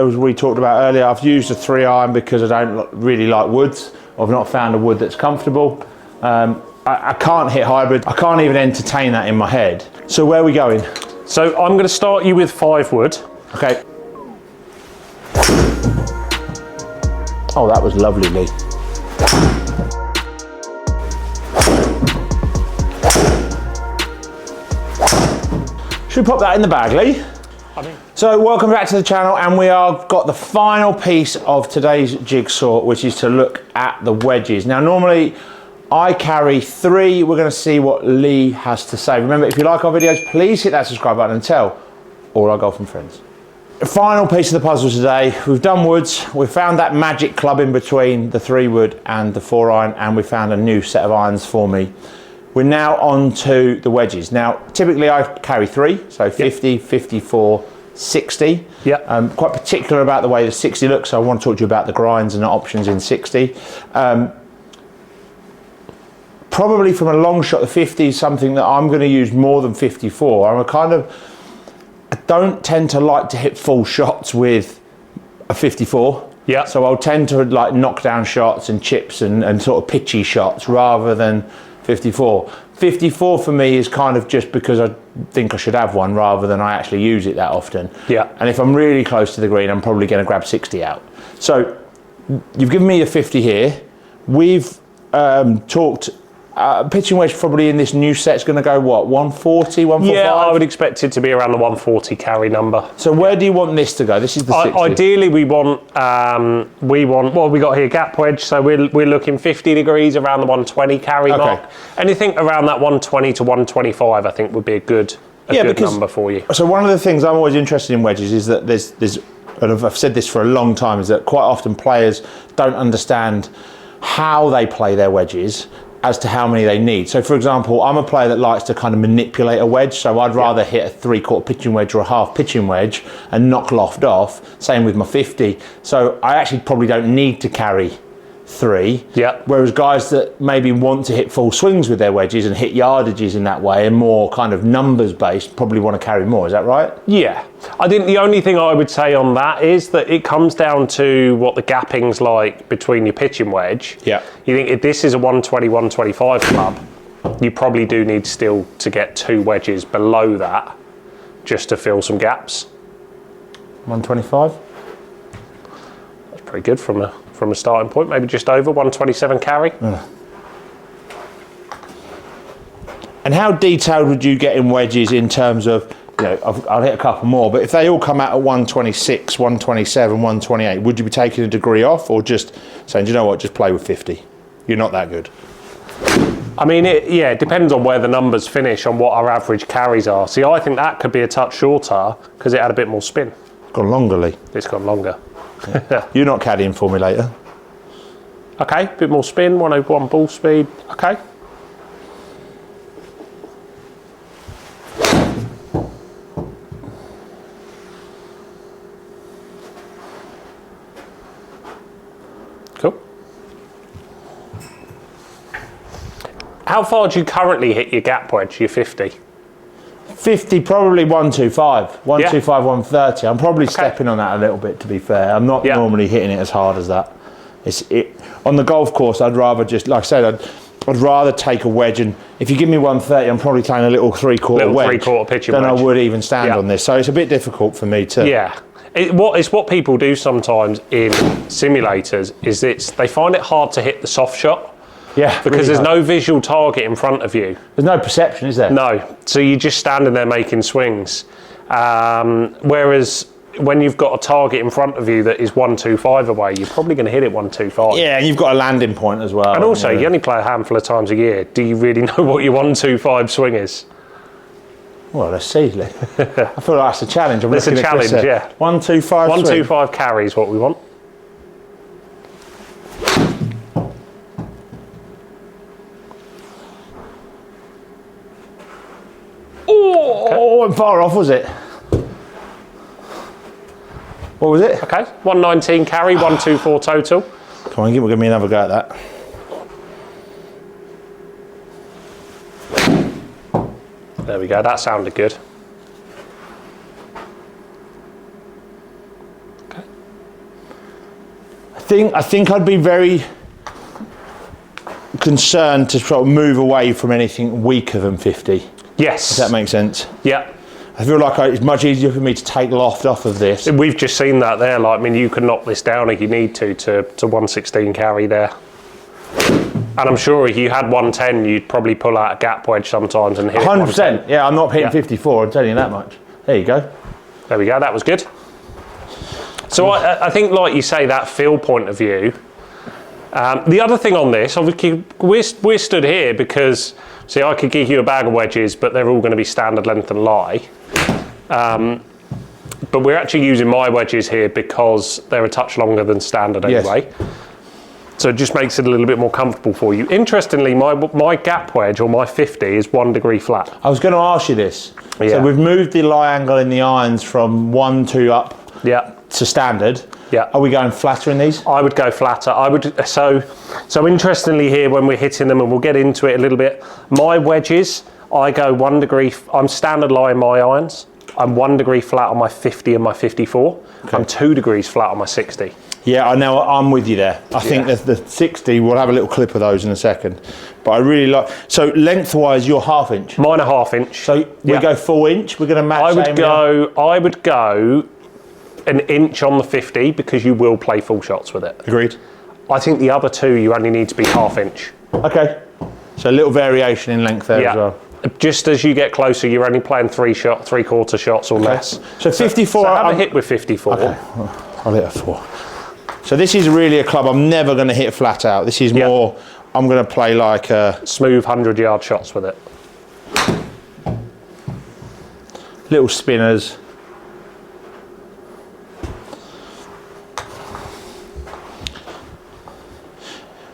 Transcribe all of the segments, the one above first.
As we talked about earlier, I've used a 3-iron because I don't really like woods. I've not found a wood that's comfortable. I can't hit hybrid. I can't even entertain that in my head. So where are we going? So I'm going to start you with 5 wood. Okay. Oh, that was lovely, Lee. Should we pop that in the bag, Lee? So welcome back to the channel, and we have got the final piece of today's jigsaw, which is to look at the wedges. Now normally I carry 3. We're going to see what Lee has to say. Remember, if you like our videos, please hit that subscribe button and tell all our golfing friends. The final piece of the puzzle today, we've done woods, we've found that magic club in between the 3 wood and the 4-iron, and we found a new set of irons for me. We're now on to the wedges. Now, typically I carry 3, so 50, 54, 60. Yeah. Quite particular about the way the 60 looks, so I want to talk to you about the grinds and the options in 60. Probably from a long shot, the 50 is something that I'm going to use more than 54. I don't tend to like to hit full shots with a 54. Yeah. So I'll tend to like knock down shots and chips and sort of pitchy shots rather than 54. 54 for me is kind of just because I think I should have one rather than I actually use it that often. Yeah. And if I'm really close to the green, I'm probably going to grab 60 out. So you've given me a 50 here. We've talked, pitching wedge probably in this new set is going to go what, 140, 145? Yeah, I would expect it to be around the 140 carry number. So where do you want this to go? This is the 60. Ideally we want, what we got here, gap wedge, so we're looking 50 degrees around the 120 carry mark. Anything around that 120 to 125 I think would be a good number for you. So one of the things I'm always interested in wedges is that there's and I've said this for a long time, is that quite often players don't understand how they play their wedges as to how many they need. So for example, I'm a player that likes to kind of manipulate a wedge, so I'd rather hit a 3/4 pitching wedge or a half pitching wedge and knock loft off. Same with my 50. So I actually probably don't need to carry 3. Yeah. Whereas guys that maybe want to hit full swings with their wedges and hit yardages in that way and more kind of numbers based probably want to carry more. Is that right? Yeah. I think the only thing I would say on that is that it comes down to what the gapping's like between your pitching wedge. Yeah. You think if this is a 120, 125 club, you probably do need still to get 2 wedges below that just to fill some gaps. 125? That's pretty good from a starting point, maybe just over 127 carry. And how detailed would you get in wedges in terms of, you know, I'll hit a couple more, but if they all come out at 126, 127, 128, would you be taking a degree off or just saying, do you know what, just play with 50? You're not that good. I mean, it depends on where the numbers finish on what our average carries are. See, I think that could be a touch shorter because it had a bit more spin. It's gone longer, Lee. It's gone longer. Yeah. You're not caddying for me later. Okay, bit more spin, 101 ball speed. Okay. Cool. How far do you currently hit your gap wedge, your 50? 50, probably 125, 125, 130. I'm probably stepping on that a little bit, to be fair. I'm not normally hitting it as hard as that. On the golf course, I'd rather just, like I said, I'd rather take a wedge, and if you give me 130, I'm probably playing a little 3/4 wedge 3/4 pitching than wedge. I would even stand on this. So it's a bit difficult for me to. Yeah. It's what people do sometimes in simulators is they find it hard to hit the soft shot. Yeah, because really there's no visual target in front of you. There's no perception, is there? No. So you're just standing there making swings. Whereas when you've got a target in front of you that is 125 away, you're probably going to hit it 125. Yeah, and you've got a landing point as well. And also, you only play a handful of times a year. Do you really know what your 125 swing is? Well, let's see. I feel like that's a challenge. It's a challenge, yeah. 125. 125 carry is what we want. Oh, wasn't far off, was it? What was it? Okay, 119 carry, 124 total. Come on, give me another go at that. There we go, that sounded good. Okay. think I'd be very concerned to try to move away from anything weaker than 50. Yes. Does that make sense? Yeah. I feel like it's much easier for me to take loft off of this. We've just seen that there. Like, I mean, you can knock this down if you need to 116 carry there. And I'm sure if you had 110, you'd probably pull out a gap wedge sometimes and hit 100%. Yeah, I'm not hitting 54. I'm telling you that much. There you go. There we go. That was good. So I think, like you say, that feel point of view. The other thing on this, obviously, we're stood here because, see, I could give you a bag of wedges, but they're all going to be standard length and lie. But we're actually using my wedges here because they're a touch longer than standard anyway. Yes. So it just makes it a little bit more comfortable for you. Interestingly, my gap wedge, or my 50, is 1 degree flat. I was going to ask you this. Yeah. So we've moved the lie angle in the irons from 1, 2 up to standard. Yeah. Are we going flatter in these? I would go flatter. So interestingly here, when we're hitting them, and we'll get into it a little bit, my wedges, I go 1 degree, I'm standard lie in my irons. I'm 1 degree flat on my 50 and my 54. Okay. I'm 2 degrees flat on my 60. Yeah, I know, I'm with you there. I think that the 60, we'll have a little clip of those in a second. But I really like, so lengthwise, you're 1/2 inch. Mine are 1/2 inch. So we go full inch, we're going to match. I would go an inch on the 50 because you will play full shots with it. Agreed. I think the other two, you only need to be 1/2 inch. Okay. So a little variation in length there as well. Just as you get closer, you're only playing 3/4 shots or less. So 54. So have a hit with 54. Okay. I'll hit a 4. So this is really a club I'm never going to hit flat out. This is more, I'm going to play like a... smooth 100-yard shots with it. Little spinners.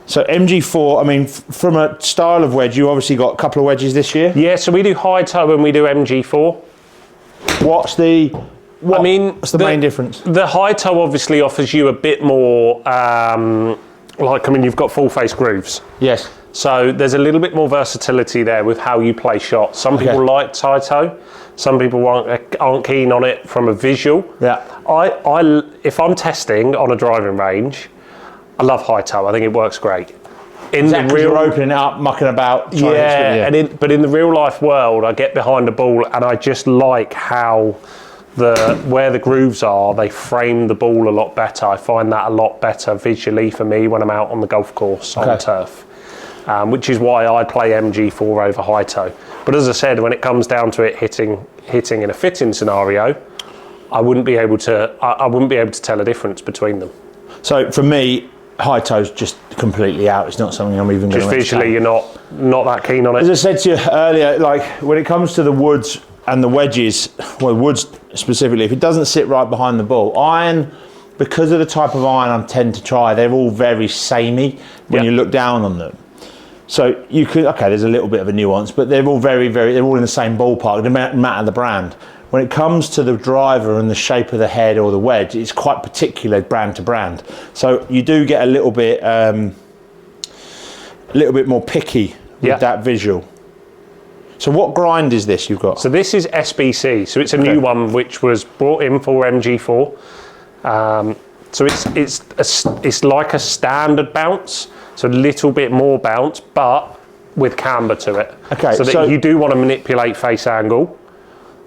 So MG4, I mean, from a style of wedge, you obviously got a couple of wedges this year? Yeah, so we do high toe and we do MG4. What's the main difference? The high toe obviously offers you a bit more, you've got full face grooves. Yes. So there's a little bit more versatility there with how you play shots. Some people like high toe. Some people aren't keen on it from a visual. Yeah. If I'm testing on a driving range, I love high toe. I think it works great. You're opening it up, mucking about. But in the real life world, I get behind the ball and I just like how where the grooves are, they frame the ball a lot better. I find that a lot better visually for me when I'm out on the golf course on turf, which is why I play MG4 over high toe. But as I said, when it comes down to it hitting in a fitting scenario, I wouldn't be able to tell a difference between them. So for me, high toe's just completely out. It's not something I'm even going to entertain. Just visually, you're not that keen on it. As I said to you earlier, like when it comes to the woods and the wedges, well, woods specifically, if it doesn't sit right behind the ball, iron, because of the type of iron I tend to try, they're all very samey when you look down on them. So you could, there's a little bit of a nuance, but they're all they're all in the same ballpark, no matter the brand. When it comes to the driver and the shape of the head or the wedge, it's quite particular brand to brand. So you do get a little bit more picky with that visual. So what grind is this you've got? So this is SBC. So it's a new one which was brought in for MG4. So it's like a standard bounce, so a little bit more bounce, but with camber to it. Okay. So that you do want to manipulate face angle.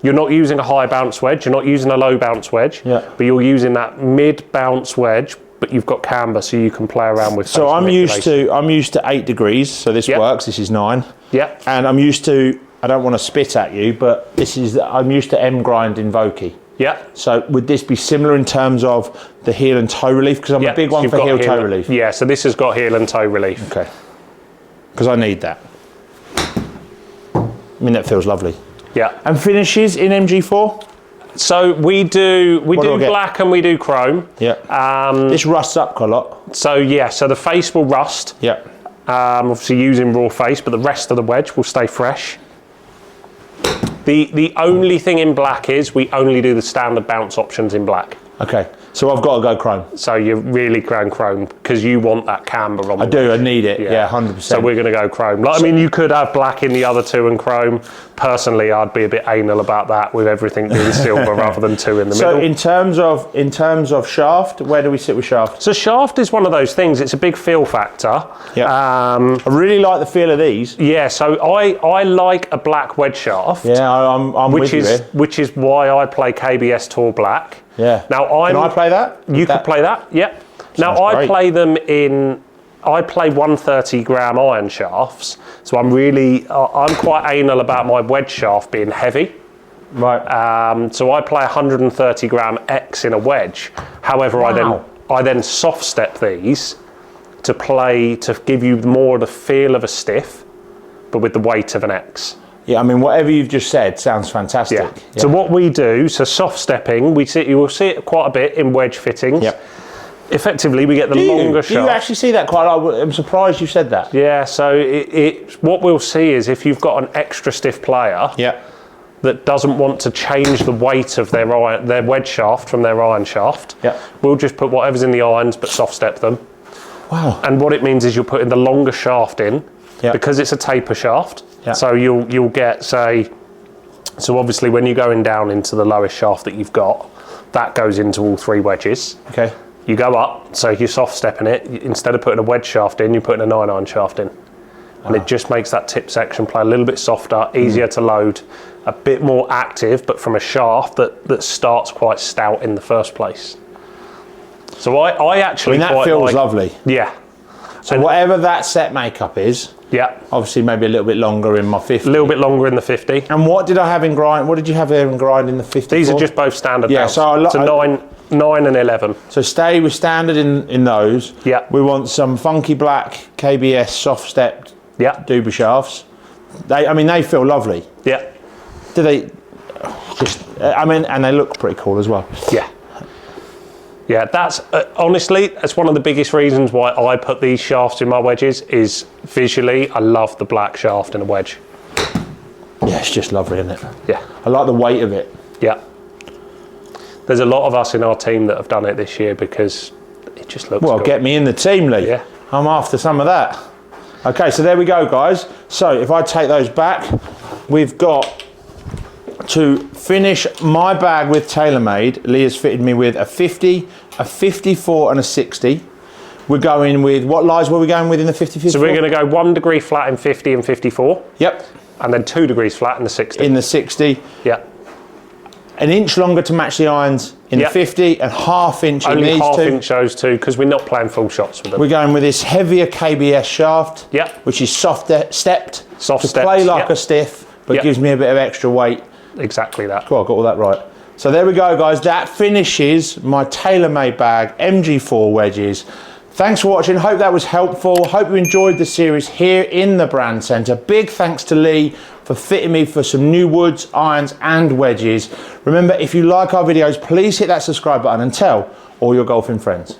You're not using a high bounce wedge, you're not using a low bounce wedge, but you're using that mid bounce wedge, but you've got camber so you can play around with. So I'm used to 8 degrees, so this works, this is 9. Yeah. And I'm used to, I don't want to spit at you, but I'm used to M grind in Vokey. Yeah. So would this be similar in terms of the heel and toe relief? Because I'm a big one for heel toe relief. Yeah, so this has got heel and toe relief. Okay. Because I need that. I mean, that feels lovely. Yeah. And finishes in MG4? So we do black and we do chrome. Yeah. This rusts up quite a lot. So so the face will rust. Yeah. Obviously using raw face, but the rest of the wedge will stay fresh. The only thing in black is we only do the standard bounce options in black. Okay. So I've got to go chrome. So you're really going chrome because you want that camber on. I do. I need it. Yeah, 100%. So we're going to go chrome. Like, I mean, you could have black in the other two and chrome. Personally, I'd be a bit anal about that with everything being silver rather than two in the middle. So in terms of shaft, where do we sit with shaft? So shaft is one of those things. It's a big feel factor. Yeah. I really like the feel of these. Yeah. So I like a black wedge shaft. Yeah, I'm with you here. Which is why I play KBS Tour Black. Yeah. Now can I play that? You could play that. Yeah. Now I play them in. I play 130 gram iron shafts, so I'm quite anal about my wedge shaft being heavy. Right. So I play 130 gram X in a wedge. However, I then soft step these to give you more of the feel of a stiff, but with the weight of an X. Yeah, I mean, whatever you've just said sounds fantastic. Yeah. So what we do, so soft stepping, you will see it quite a bit in wedge fittings. Yep. Effectively, we get the longer shaft. Do you actually see that quite a lot? I'm surprised you said that. Yeah, so what we'll see is if you've got an extra stiff player that doesn't want to change the weight of their wedge shaft from their iron shaft, we'll just put whatever's in the irons but soft step them. Wow. And what it means is you're putting the longer shaft in because it's a taper shaft. So you'll get, say, so obviously when you're going down into the lowest shaft that you've got, that goes into all three wedges. Okay. You go up, so you're soft stepping it. Instead of putting a wedge shaft in, you're putting a 9-iron shaft in. And it just makes that tip section play a little bit softer, easier to load, a bit more active, but from a shaft that starts quite stout in the first place. So I actually that feels lovely. Yeah. So whatever that set makeup is, obviously maybe a little bit longer in my 50. A little bit longer in the 50. And what did I have in grind? What did you have there in grind in the 50? These are just both standard. Yeah, belts. So 9 and 11. So stay with standard in those. Yeah. We want some funky black KBS soft stepped Duba shafts. They feel lovely. Yeah. Do they? And they look pretty cool as well. Yeah. Yeah, that's honestly, that's one of the biggest reasons why I put these shafts in my wedges is visually, I love the black shaft in a wedge. Yeah, it's just lovely, isn't it? Yeah. I like the weight of it. Yeah. There's a lot of us in our team that have done it this year because it just looks Well, good. get me in the team, Lee. Yeah. I'm after some of that. Okay, so there we go, guys. So if I take those back, we've got to finish my bag with Taylormade. Lee has fitted me with a 50, a 54 and a 60. We're going with, what lies were we going with in the 50, 54? So we're going to go 1 degree flat in 50 and 54. Yep. And then 2 degrees flat in the 60. In the 60. Yeah. An inch longer to match the irons in the 50 and ½ inch in these two. Only ½ inch those two because we're not playing full shots with them. We're going with this heavier KBS shaft, which is soft stepped. To play like a stiff, but gives me a bit of extra weight. Exactly that. Cool, I got all that right. So there we go, guys. That finishes my Taylormade bag, MG4 wedges. Thanks for watching. Hope that was helpful. Hope you enjoyed the series here in the brand centre. Big thanks to Lee for fitting me for some new woods, irons and wedges. Remember, if you like our videos, please hit that subscribe button and tell all your golfing friends.